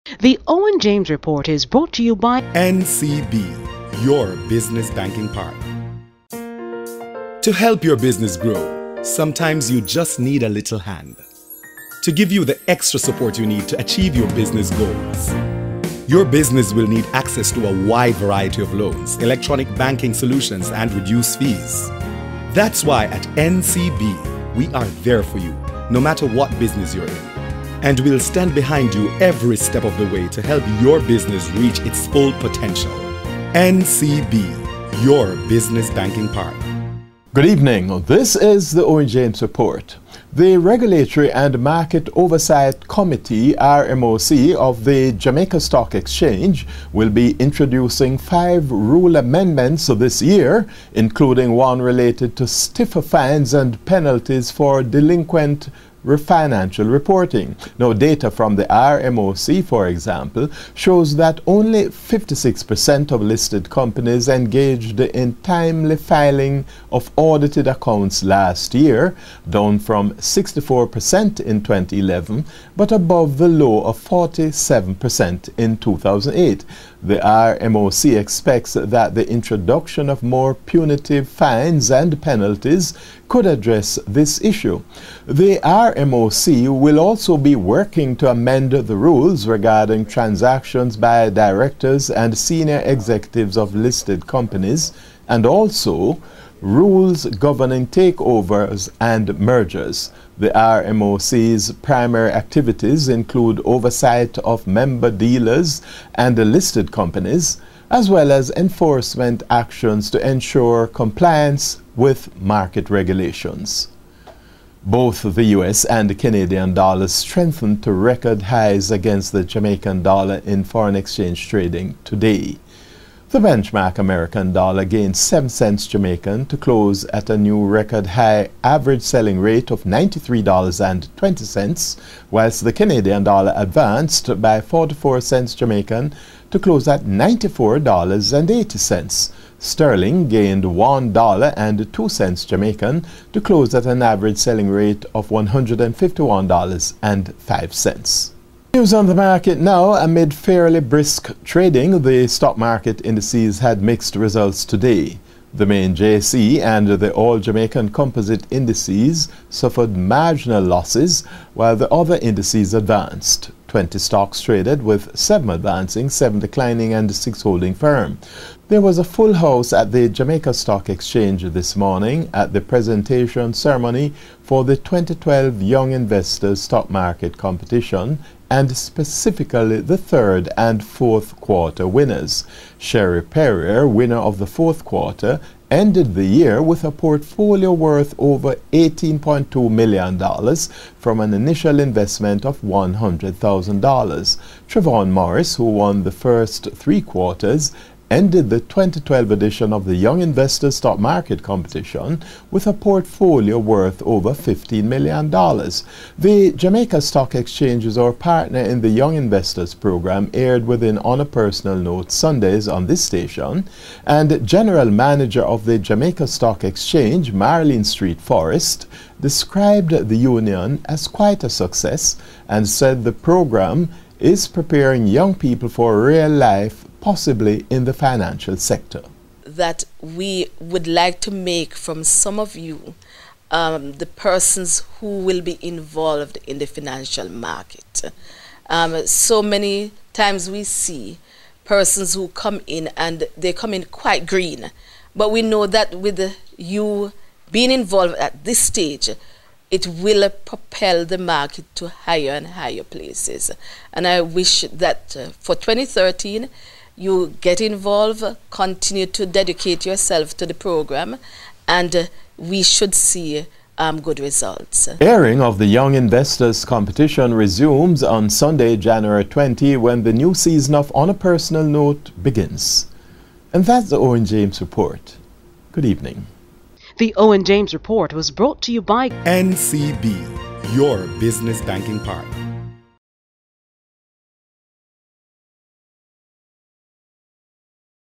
The Owen James Report is brought to you by NCB, your business banking partner. To help your business grow, sometimes you just need a little hand to give you the extra support you need to achieve your business goals. Your business will need access to a wide variety of loans, electronic banking solutions, and reduced fees. That's why at NCB, we are there for you, no matter what business you're in. And we'll stand behind you every step of the way to help your business reach its full potential. NCB, your business banking partner. Good evening. This is the Owen James Report. The Regulatory and Market Oversight Committee, RMOC, of the Jamaica Stock Exchange will be introducing 5 rule amendments this year, including one related to stiffer fines and penalties for delinquent financial reporting. Now, data from the RMOC, for example, shows that only 56% of listed companies engaged in timely filing of audited accounts last year, down from 64% in 2011, but above the low of 47% in 2008. The RMOC expects that the introduction of more punitive fines and penalties could address this issue. The RMOC will also be working to amend the rules regarding transactions by directors and senior executives of listed companies, and also rules governing takeovers and mergers. The RMOC's primary activities include oversight of member dealers and listed companies, as well as enforcement actions to ensure compliance with market regulations. Both the US and the Canadian dollars strengthened to record highs against the Jamaican dollar in foreign exchange trading today. The benchmark American dollar gained 7 cents Jamaican to close at a new record high average selling rate of $93.20, whilst the Canadian dollar advanced by 44 cents Jamaican to close at $94.80. Sterling gained $1.02 Jamaican to close at an average selling rate of $151.05. News on the market now. Amid fairly brisk trading, the stock market indices had mixed results today. The main JSE and the All Jamaican Composite indices suffered marginal losses, while the other indices advanced. 20 stocks traded, with 7 advancing, 7 declining, and 6 holding firm. There was a full house at the Jamaica Stock Exchange this morning at the presentation ceremony for the 2012 Young Investors Stock Market Competition, and specifically the 3rd and 4th quarter winners. Sherry Perrier, winner of the 4th quarter, ended the year with a portfolio worth over $18.2 million from an initial investment of $100,000. Trevon Morris, who won the first 3 quarters, ended the 2012 edition of the Young Investors Stock Market Competition with a portfolio worth over $15 million. The Jamaica Stock Exchange is our partner in the Young Investors program, aired within On a Personal Note Sundays on this station, and General Manager of the Jamaica Stock Exchange, Marlene Street Forrest, described the union as quite a success and said the program is preparing young people for real life, possibly in the financial sector. That we would like to make from some of you the persons who will be involved in the financial market. So many times we see persons who come in and they come in quite green, but we know that with you being involved at this stage, it will propel the market to higher and higher places. And I wish that for 2013, you get involved, continue to dedicate yourself to the program, and we should see good results. Airing of the Young Investors competition resumes on Sunday, January 20, when the new season of On a Personal Note begins. And that's the Owen James Report. Good evening. The Owen James Report was brought to you by NCB, your business banking partner.